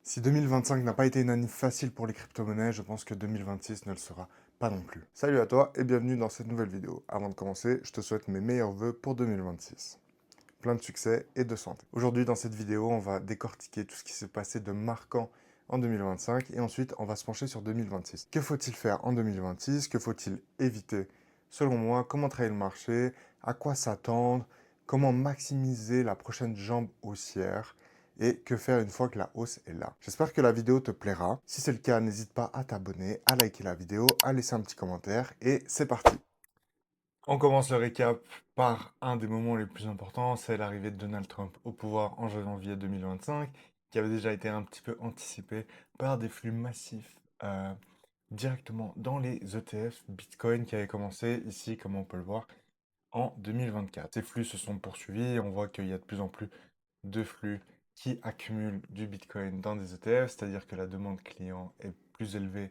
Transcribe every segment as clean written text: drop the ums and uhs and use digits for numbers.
Si 2025 n'a pas été une année facile pour les crypto-monnaies, je pense que 2026 ne le sera pas non plus. Salut à toi et bienvenue dans cette nouvelle vidéo. Avant de commencer, je te souhaite mes meilleurs vœux pour 2026. Plein de succès et de santé. Aujourd'hui, dans cette vidéo, on va décortiquer tout ce qui s'est passé de marquant en 2025 et ensuite, on va se pencher sur 2026. Que faut-il faire en 2026? Que faut-il éviter selon moi? Comment travailler le marché? À quoi s'attendre? Comment maximiser la prochaine jambe haussière? Et que faire une fois que la hausse est là? J'espère que la vidéo te plaira. Si c'est le cas, n'hésite pas à t'abonner, à liker la vidéo, à laisser un petit commentaire et c'est parti. On commence le récap par un des moments les plus importants, c'est l'arrivée de Donald Trump au pouvoir en janvier 2025, qui avait déjà été un petit peu anticipé par des flux massifs directement dans les ETF Bitcoin qui avaient commencé ici, comme on peut le voir, en 2024. Ces flux se sont poursuivis, on voit qu'il y a de plus en plus de flux qui accumulent du Bitcoin dans des ETF, c'est-à-dire que la demande client est plus élevée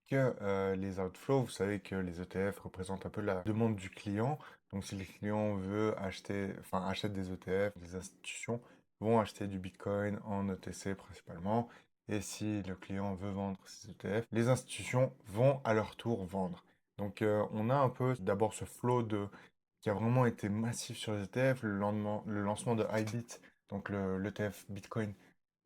que les outflows. Vous savez que les ETF représentent un peu la demande du client. Donc si le client veut acheter, enfin achète des ETF, les institutions vont acheter du Bitcoin en ETC principalement. Et si le client veut vendre ses ETF, les institutions vont à leur tour vendre. Donc on a un peu d'abord ce flow qui a vraiment été massif sur les ETF. Le lancement de Ibit, donc l'ETF Bitcoin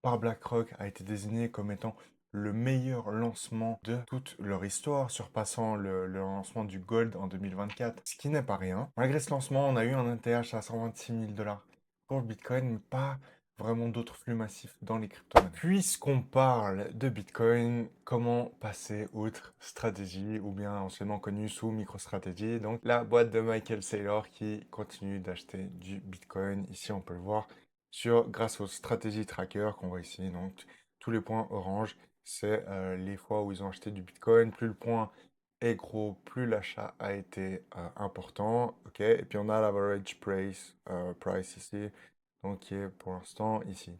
par BlackRock, a été désigné comme étant le meilleur lancement de toute leur histoire, surpassant le lancement du Gold en 2024, ce qui n'est pas rien. Malgré ce lancement, on a eu un ATH à 126 000 dollars pour le Bitcoin, mais pas vraiment d'autres flux massifs dans les crypto-monnaies. Puisqu'on parle de Bitcoin, comment passer outre stratégie, ou bien anciennement connue sous MicroStrategy, donc la boîte de Michael Saylor qui continue d'acheter du Bitcoin. Ici, on peut le voir grâce au stratégie tracker qu'on voit ici, donc tous les points orange, c'est les fois où ils ont acheté du Bitcoin. Plus le point est gros, plus l'achat a été important. Ok. Et puis on a l'average price ici, donc qui est pour l'instant ici.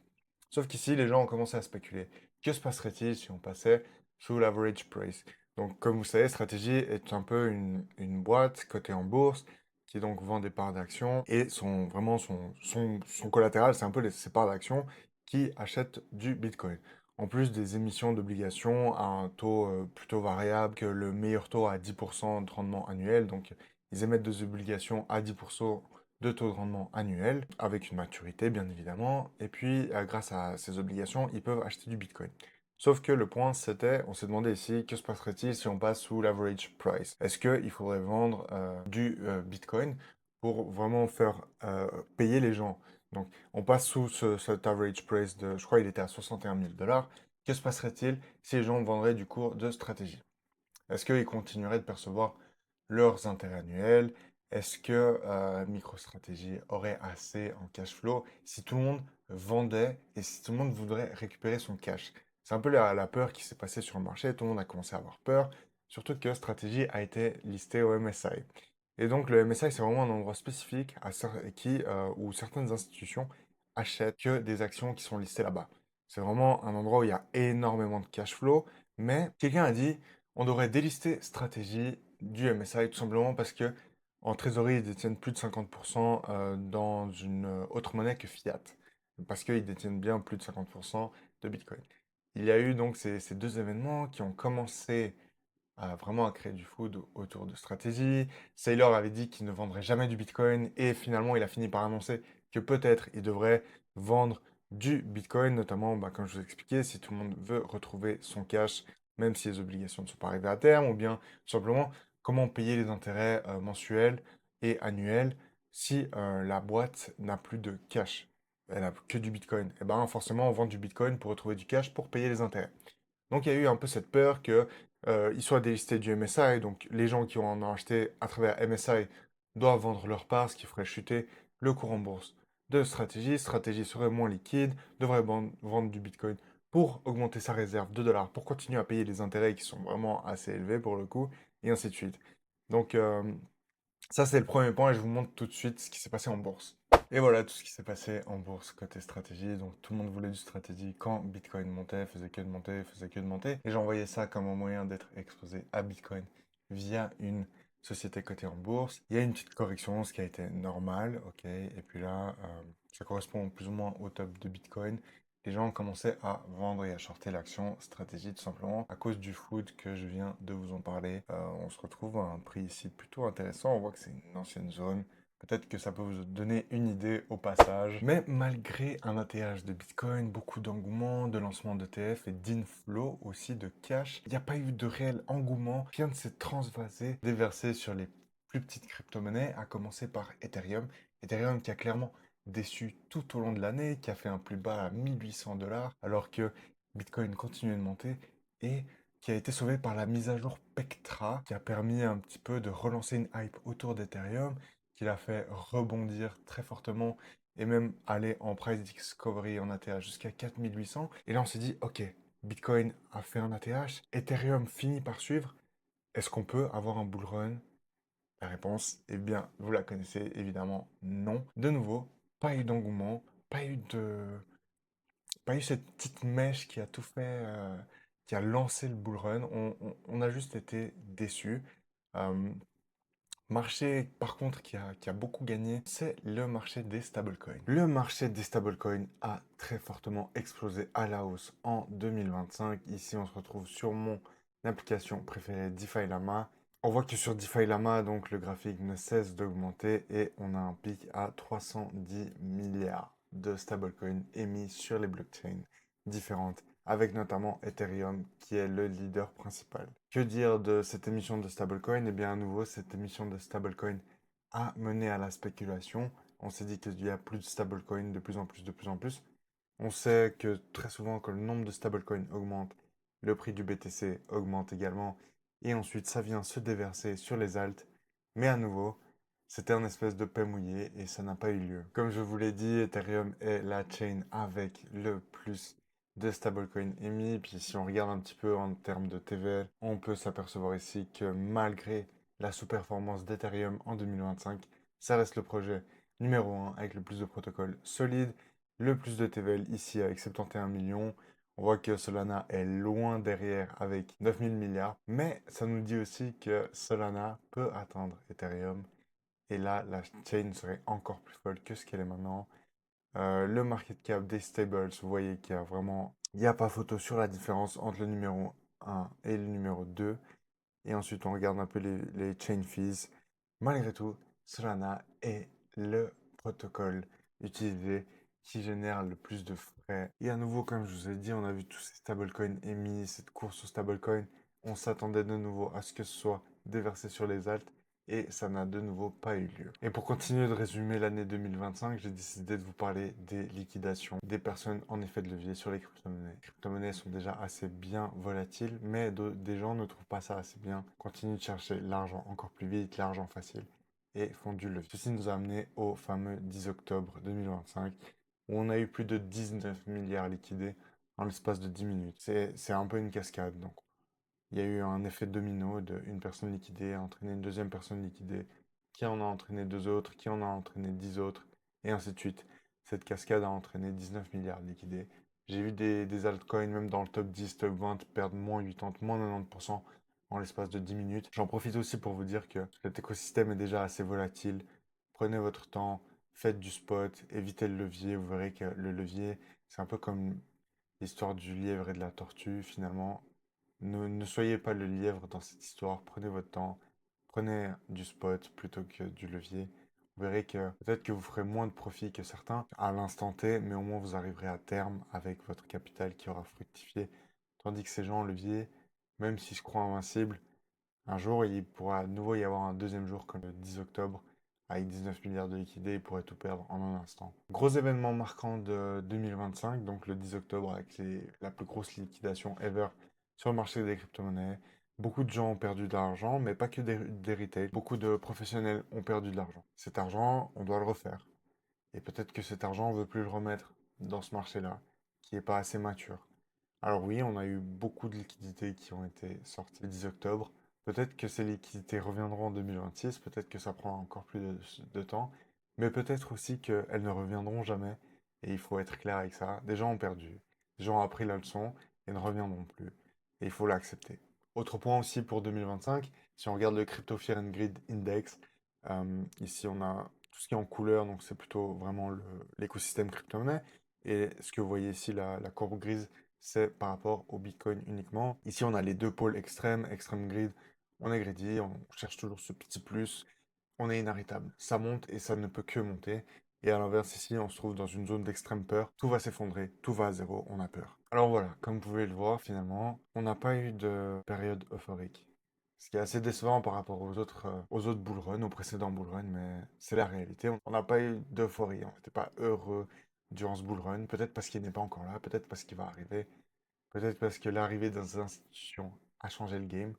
Sauf qu'ici, les gens ont commencé à spéculer. Que se passerait-il si on passait sous l'average price? Donc, comme vous savez, Stratégie est un peu une boîte cotée en bourse qui donc vend des parts d'actions et son collatéral, c'est un peu ses parts d'actions qui achètent du Bitcoin. En plus des émissions d'obligations à un taux plutôt variable, que le meilleur taux à 10% de rendement annuel. Donc, ils émettent des obligations à 10% de taux de rendement annuel, avec une maturité bien évidemment. Et puis, grâce à ces obligations, ils peuvent acheter du Bitcoin. Sauf que le point, c'était, on s'est demandé ici, que se passerait-il si on passe sous l'average price? Est-ce qu'il faudrait vendre du Bitcoin pour vraiment faire payer les gens? Donc, on passe sous cet average price de, je crois il était à 61 000 dollars. Que se passerait-il si les gens vendraient du cours de stratégie? Est-ce qu'ils continueraient de percevoir leurs intérêts annuels? Est-ce que MicroStrategy aurait assez en cash flow si tout le monde vendait et si tout le monde voudrait récupérer son cash? C'est un peu la peur qui s'est passée sur le marché. Tout le monde a commencé à avoir peur, surtout que Strategy a été listé au MSI. Et donc le MSI, c'est vraiment un endroit spécifique où certaines institutions achètent que des actions qui sont listées là-bas. C'est vraiment un endroit où il y a énormément de cash flow, mais quelqu'un a dit on devrait délister Stratégie du MSI tout simplement parce que en trésorerie, ils détiennent plus de 50% dans une autre monnaie que fiat, parce qu'ils détiennent bien plus de 50% de Bitcoin. Il y a eu donc ces deux événements qui ont commencé vraiment à créer du food autour de stratégie. Saylor avait dit qu'il ne vendrait jamais du Bitcoin et finalement il a fini par annoncer que peut-être il devrait vendre du Bitcoin, notamment, comme je vous expliquais, si tout le monde veut retrouver son cash, même si les obligations ne sont pas arrivées à terme, ou bien tout simplement comment payer les intérêts mensuels et annuels si la boîte n'a plus de cash. Elle n'a que du Bitcoin. Et ben forcément, on vend du Bitcoin pour retrouver du cash pour payer les intérêts. Donc il y a eu un peu cette peur que ils soient délistés du MSI, donc les gens qui en ont acheté à travers MSI doivent vendre leur part, ce qui ferait chuter le cours en bourse de Stratégie. Stratégie serait moins liquide, devrait vendre du Bitcoin pour augmenter sa réserve de dollars, pour continuer à payer les intérêts qui sont vraiment assez élevés pour le coup, et ainsi de suite. Donc ça c'est le premier point et je vous montre tout de suite ce qui s'est passé en bourse. Et voilà tout ce qui s'est passé en bourse côté stratégie. Donc tout le monde voulait du stratégie quand Bitcoin montait, faisait que de monter, faisait que de monter. Et j'envoyais ça comme un moyen d'être exposé à Bitcoin via une société cotée en bourse. Il y a une petite correction, ce qui a été normal, ok. Et puis là, ça correspond plus ou moins au top de Bitcoin. les gens ont commencé à vendre et à shorter l'action stratégie tout simplement à cause du foot que je viens de vous en parler. On se retrouve à un prix ici plutôt intéressant. On voit que c'est une ancienne zone. Peut-être que ça peut vous donner une idée au passage. Mais malgré un ATH de Bitcoin, beaucoup d'engouement, de lancement d'ETF et d'inflow aussi de cash, il n'y a pas eu de réel engouement. Rien ne s'est transvasé, déversé sur les plus petites crypto-monnaies, à commencer par Ethereum. Ethereum qui a clairement déçu tout au long de l'année, qui a fait un plus bas à 1800 $, alors que Bitcoin continuait de monter et qui a été sauvé par la mise à jour Pectra, qui a permis un petit peu de relancer une hype autour d'Ethereum, qui l'a fait rebondir très fortement et même aller en price discovery en ATH jusqu'à 4800. Et là, on s'est dit, ok, Bitcoin a fait un ATH, Ethereum finit par suivre. Est-ce qu'on peut avoir un bull run? La réponse, eh bien, vous la connaissez évidemment, non. De nouveau, pas eu d'engouement, pas eu cette petite mèche qui a tout fait, qui a lancé le bull run. On a juste été déçus. Euh, Marché, par contre, qui a beaucoup gagné, c'est le marché des stablecoins. Le marché des stablecoins a très fortement explosé à la hausse en 2025. Ici, on se retrouve sur mon application préférée DeFi Lama. On voit que sur DeFi Lama, donc, le graphique ne cesse d'augmenter et on a un pic à 310 milliards de stablecoins émis sur les blockchains différentes, avec notamment Ethereum qui est le leader principal. Que dire de cette émission de stablecoin? Eh bien, à nouveau, cette émission de stablecoin a mené à la spéculation. On s'est dit qu'il y a plus de stablecoins de plus en plus, de plus en plus. On sait que très souvent, quand le nombre de stablecoins augmente, le prix du BTC augmente également. Et ensuite, ça vient se déverser sur les alts. Mais à nouveau, c'était un espèce de paix mouillé et ça n'a pas eu lieu. Comme je vous l'ai dit, Ethereum est la chain avec le plus de stablecoins émis. Puis si on regarde un petit peu en termes de TVL, on peut s'apercevoir ici que malgré la sous-performance d'Ethereum en 2025, ça reste le projet numéro 1 avec le plus de protocoles solides, le plus de TVL ici avec 71 millions. On voit que Solana est loin derrière avec 9000 milliards, mais ça nous dit aussi que Solana peut atteindre Ethereum. Et là, la chain serait encore plus folle que ce qu'elle est maintenant. Le market cap des stables, vous voyez qu'il y a vraiment, il n'y a pas photo sur la différence entre le numéro 1 et le numéro 2. Et ensuite, on regarde un peu les chain fees. Malgré tout, Solana est le protocole utilisé qui génère le plus de frais. Et à nouveau, comme je vous ai dit, on a vu tous ces stablecoins émis, cette course aux stablecoins. On s'attendait de nouveau à ce que ce soit déversé sur les alts et ça n'a de nouveau pas eu lieu. Et pour continuer de résumer l'année 2025, j'ai décidé de vous parler des liquidations des personnes en effet de levier sur les crypto-monnaies. Les crypto-monnaies sont déjà assez bien volatiles, mais des gens ne trouvent pas ça assez bien, continuent de chercher l'argent encore plus vite, l'argent facile, et font du levier. Ceci nous a amené au fameux 10 octobre 2025, où on a eu plus de 19 milliards liquidés en l'espace de 10 minutes. C'est un peu une cascade, donc il y a eu un effet domino de une personne liquidée a entraîné une deuxième personne liquidée, qui en a entraîné deux autres, qui en a entraîné 10 autres, et ainsi de suite. Cette cascade a entraîné 19 milliards liquidés. J'ai vu des altcoins, même dans le top 10, top 20, perdre moins 80, moins 90% en l'espace de 10 minutes. J'en profite aussi pour vous dire que cet écosystème est déjà assez volatile. Prenez votre temps, faites du spot, évitez le levier. Vous verrez que le levier, c'est un peu comme l'histoire du lièvre et de la tortue, finalement. Ne soyez pas le lièvre dans cette histoire, prenez votre temps, prenez du spot plutôt que du levier. Vous verrez que peut-être que vous ferez moins de profit que certains à l'instant T, mais au moins vous arriverez à terme avec votre capital qui aura fructifié. Tandis que ces gens en levier, même s'ils se croient invincibles, un jour il pourra à nouveau y avoir un deuxième jour comme le 10 octobre avec 19 milliards de liquidés, ils pourraient tout perdre en un instant. Gros événement marquant de 2025, donc le 10 octobre avec la plus grosse liquidation ever sur le marché des crypto-monnaies. Beaucoup de gens ont perdu de l'argent, mais pas que des retail. Beaucoup de professionnels ont perdu de l'argent. Cet argent, on doit le refaire. Et peut-être que cet argent, on ne veut plus le remettre dans ce marché-là, qui n'est pas assez mature. Alors oui, on a eu beaucoup de liquidités qui ont été sorties le 10 octobre. Peut-être que ces liquidités reviendront en 2026, peut-être que ça prend encore plus de temps, mais peut-être aussi qu'elles ne reviendront jamais. Et il faut être clair avec ça. Des gens ont perdu, des gens ont appris la leçon et ne reviendront plus. Et il faut l'accepter. Autre point aussi pour 2025, si on regarde le Crypto Fear and Greed Index, ici on a tout ce qui est en couleur, donc c'est plutôt vraiment l'écosystème crypto-monnaie. Et ce que vous voyez ici, la courbe grise, c'est par rapport au Bitcoin uniquement. Ici, on a les deux pôles extrêmes, extrême grid, on est greedy, on cherche toujours ce petit plus, on est inarrêtable. Ça monte et ça ne peut que monter. Et à l'inverse, ici, on se trouve dans une zone d'extrême peur. Tout va s'effondrer, tout va à zéro, on a peur. Alors voilà, comme vous pouvez le voir, finalement, on n'a pas eu de période euphorique. Ce qui est assez décevant par rapport aux autres bull runs, aux précédents bull runs, mais c'est la réalité. On n'a pas eu d'euphorie, on n'était pas heureux durant ce bull run. Peut-être parce qu'il n'est pas encore là, peut-être parce qu'il va arriver, peut-être parce que l'arrivée dans ces institutions a changé le game.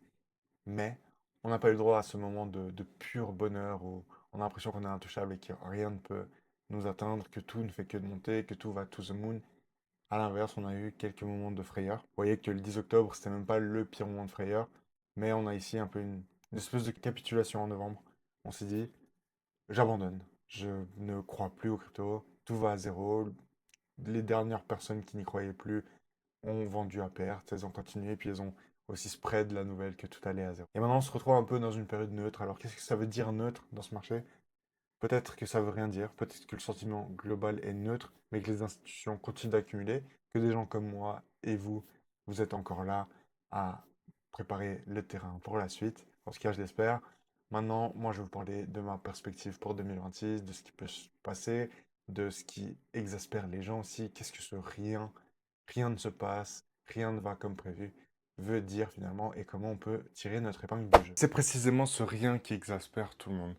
Mais on n'a pas eu le droit à ce moment de pur bonheur où on a l'impression qu'on est intouchable et que rien ne peut nous atteindre, que tout ne fait que de monter, que tout va to the moon. À l'inverse, on a eu quelques moments de frayeur. Vous voyez que le 10 octobre, c'était même pas le pire moment de frayeur, mais on a ici un peu une espèce de capitulation en novembre. On s'est dit, j'abandonne. Je ne crois plus aux crypto. Tout va à zéro. Les dernières personnes qui n'y croyaient plus ont vendu à perte. Elles ont continué, puis elles ont aussi spread la nouvelle que tout allait à zéro. Et maintenant, on se retrouve un peu dans une période neutre. Alors, qu'est-ce que ça veut dire neutre dans ce marché? Peut-être que ça veut rien dire, peut-être que le sentiment global est neutre, mais que les institutions continuent d'accumuler, que des gens comme moi et vous, vous êtes encore là à préparer le terrain pour la suite. En tout cas, je l'espère. Maintenant, moi, je vais vous parler de ma perspective pour 2026, de ce qui peut se passer, de ce qui exaspère les gens aussi. Qu'est-ce que ce rien, rien ne se passe, rien ne va comme prévu, veut dire finalement, et comment on peut tirer notre épingle du jeu. C'est précisément ce rien qui exaspère tout le monde.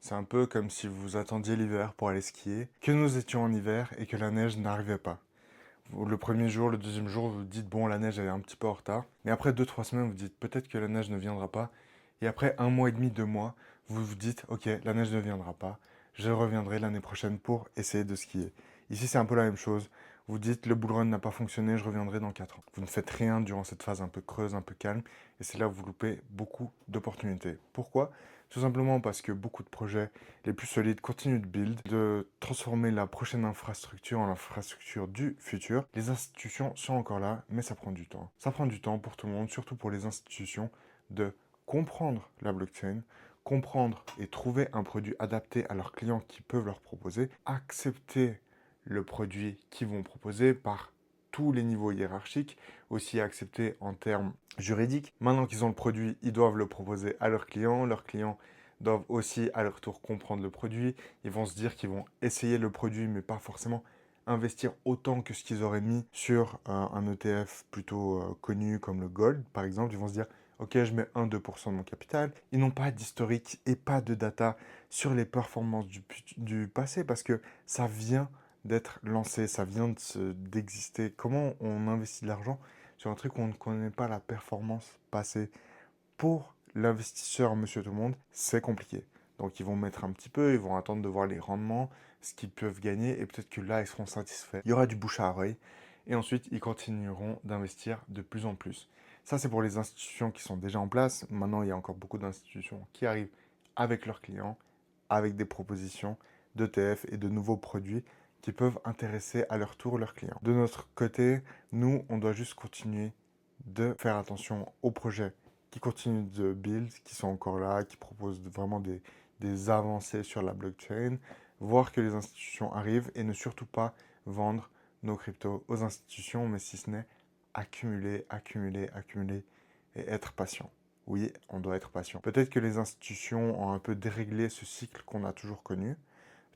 C'est un peu comme si vous attendiez l'hiver pour aller skier, que nous étions en hiver et que la neige n'arrivait pas. Le premier jour, le deuxième jour, vous vous dites bon, la neige elle est un petit peu en retard. Mais après 2, 3 semaines, vous dites peut-être que la neige ne viendra pas. Et après 1 mois et demi, 2 mois, vous vous dites ok, la neige ne viendra pas. Je reviendrai l'année prochaine pour essayer de skier. Ici, c'est un peu la même chose. Vous dites le bull run n'a pas fonctionné, je reviendrai dans 4 ans. Vous ne faites rien durant cette phase un peu creuse, un peu calme. Et c'est là où vous loupez beaucoup d'opportunités. Pourquoi? Tout simplement parce que beaucoup de projets les plus solides continuent de build, de transformer la prochaine infrastructure en l'infrastructure du futur. Les institutions sont encore là, mais ça prend du temps. Ça prend du temps pour tout le monde, surtout pour les institutions, de comprendre la blockchain, comprendre et trouver un produit adapté à leurs clients qui peuvent leur proposer, accepter le produit qu'ils vont proposer par tous les niveaux hiérarchiques, aussi accepter en termes juridiques. Maintenant qu'ils ont le produit, ils doivent le proposer à leurs clients doivent aussi à leur tour comprendre le produit. Ils vont se dire qu'ils vont essayer le produit, mais pas forcément investir autant que ce qu'ils auraient mis sur un ETF plutôt connu comme le Gold, par exemple. Ils vont se dire, ok, je mets 1-2% de mon capital. Ils n'ont pas d'historique et pas de data sur les performances du passé parce que ça vient d'être lancé, ça vient d'exister. Comment on investit de l'argent sur un truc où on ne connaît pas la performance passée? Pour l'investisseur, monsieur tout le monde, c'est compliqué. Donc ils vont mettre un petit peu, ils vont attendre de voir les rendements, ce qu'ils peuvent gagner, et peut-être que là, ils seront satisfaits. Il y aura du bouche à oreille, et ensuite, ils continueront d'investir de plus en plus. Ça, c'est pour les institutions qui sont déjà en place. Maintenant, il y a encore beaucoup d'institutions qui arrivent avec leurs clients, avec des propositions d'ETF et de nouveaux produits qui peuvent intéresser à leur tour leurs clients. De notre côté, nous, on doit juste continuer de faire attention aux projets qui continuent de build, qui sont encore là, qui proposent vraiment des avancées sur la blockchain, voir que les institutions arrivent et ne surtout pas vendre nos cryptos aux institutions, mais si ce n'est accumuler, accumuler, accumuler et être patient. Oui, on doit être patient. Peut-être que les institutions ont un peu déréglé ce cycle qu'on a toujours connu.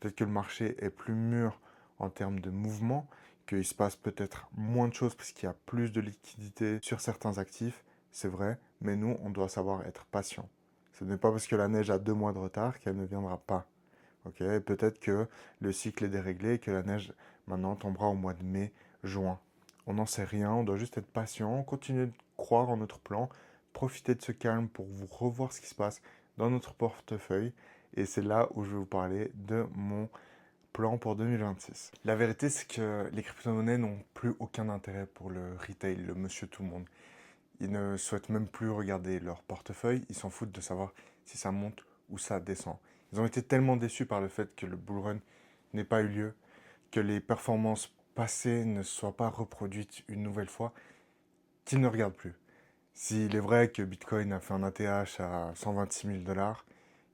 Peut-être que le marché est plus mûr en termes de mouvement, qu'il se passe peut-être moins de choses parce qu'il y a plus de liquidité sur certains actifs, c'est vrai, mais nous, on doit savoir être patient. Ce n'est pas parce que la neige a 2 mois de retard qu'elle ne viendra pas. Ok, peut-être que le cycle est déréglé et que la neige maintenant tombera au mois de mai, juin. On n'en sait rien, on doit juste être patient, continuer de croire en notre plan, profiter de ce calme pour vous revoir ce qui se passe dans notre portefeuille. Et c'est là où je vais vous parler de mon plan pour 2026. La vérité, c'est que les crypto-monnaies n'ont plus aucun intérêt pour le retail, le monsieur tout le monde. Ils ne souhaitent même plus regarder leur portefeuille, ils s'en foutent de savoir si ça monte ou ça descend. Ils ont été tellement déçus par le fait que le bull run n'ait pas eu lieu, que les performances passées ne soient pas reproduites une nouvelle fois, qu'ils ne regardent plus. S'il est vrai que Bitcoin a fait un ATH à 126 000 $,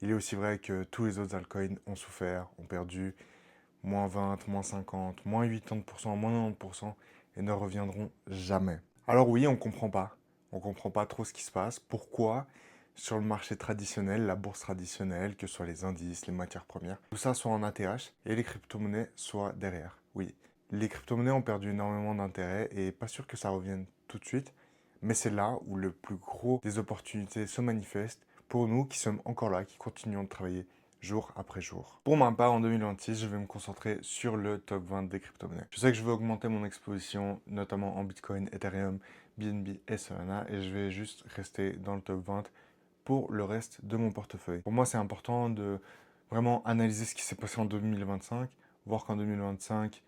il est aussi vrai que tous les autres altcoins ont souffert, ont perdu moins 20, moins 50, moins 80%, moins 90% et ne reviendront jamais. Alors oui, on comprend pas. On comprend pas trop ce qui se passe. Pourquoi sur le marché traditionnel, la bourse traditionnelle, que ce soit les indices, les matières premières, tout ça soit en ATH et les crypto-monnaies soient derrière. Oui, les crypto-monnaies ont perdu énormément d'intérêt et pas sûr que ça revienne tout de suite, mais c'est là où le plus gros des opportunités se manifestent pour nous qui sommes encore là, qui continuons de travailler jour après jour. Pour ma part, en 2026, je vais me concentrer sur le top 20 des crypto-monnaies. Je sais que je veux augmenter mon exposition, notamment en Bitcoin, Ethereum, BNB et Solana, et je vais juste rester dans le top 20 pour le reste de mon portefeuille. Pour moi, c'est important de vraiment analyser ce qui s'est passé en 2025, voir qu'en 2025,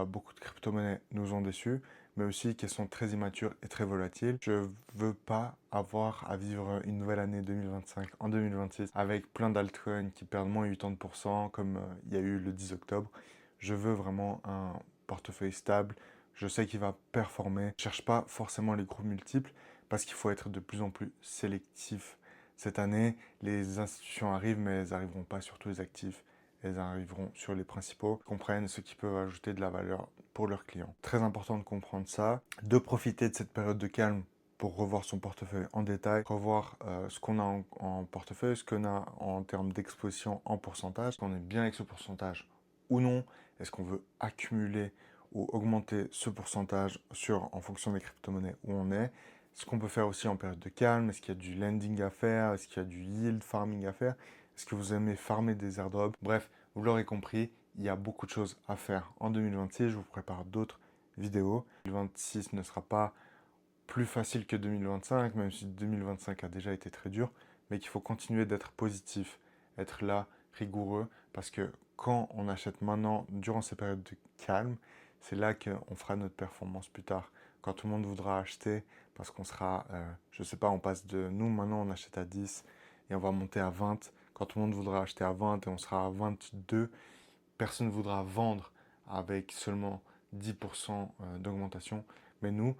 beaucoup de crypto-monnaies nous ont déçus, mais aussi qu'elles sont très immatures et très volatiles. Je ne veux pas avoir à vivre une nouvelle année 2025 en 2026 avec plein d'altcoins qui perdent moins 80% comme il y a eu le 10 octobre. Je veux vraiment un portefeuille stable. Je sais qu'il va performer. Je ne cherche pas forcément les gros multiples parce qu'il faut être de plus en plus sélectif. Cette année, les institutions arrivent, mais elles n'arriveront pas sur tous les actifs. Elles arriveront sur les principaux, comprennent ceux qui peuvent ajouter de la valeur pour leurs clients. Très important de comprendre ça, de profiter de cette période de calme pour revoir son portefeuille en détail, revoir ce qu'on a en portefeuille, ce qu'on a en termes d'exposition en pourcentage, est-ce qu'on est bien avec ce pourcentage ou non, est-ce qu'on veut accumuler ou augmenter ce pourcentage en fonction des crypto-monnaies où on est, ce qu'on peut faire aussi en période de calme, est-ce qu'il y a du lending à faire, est-ce qu'il y a du yield farming à faire, est-ce que vous aimez farmer des airdrops, bref, vous l'aurez compris, il y a beaucoup de choses à faire en 2026, je vous prépare d'autres vidéos. 2026 ne sera pas plus facile que 2025, même si 2025 a déjà été très dur, mais qu'il faut continuer d'être positif, être là, rigoureux, parce que quand on achète maintenant, durant ces périodes de calme, c'est là qu'on fera notre performance plus tard. Quand tout le monde voudra acheter, parce qu'on sera, je sais pas, on passe de nous, maintenant on achète à 10 et on va monter à 20. Quand tout le monde voudra acheter à 20 et on sera à 22, personne ne voudra vendre avec seulement 10% d'augmentation. Mais nous,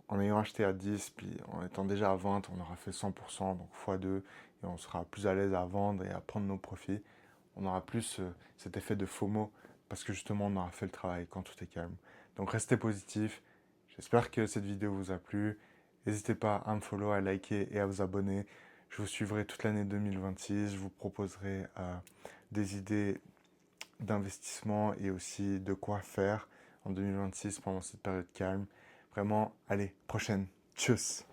en ayant acheté à 10, puis en étant déjà à 20, on aura fait 100%, donc x2, et on sera plus à l'aise à vendre et à prendre nos profits. On aura plus cet effet de FOMO, parce que justement, on aura fait le travail quand tout est calme. Donc restez positif. J'espère que cette vidéo vous a plu. N'hésitez pas à me follow, à liker et à vous abonner. Je vous suivrai toute l'année 2026. Je vous proposerai des idées d'investissement et aussi de quoi faire en 2026 pendant cette période calme. Vraiment, allez, prochaine. Tchuss!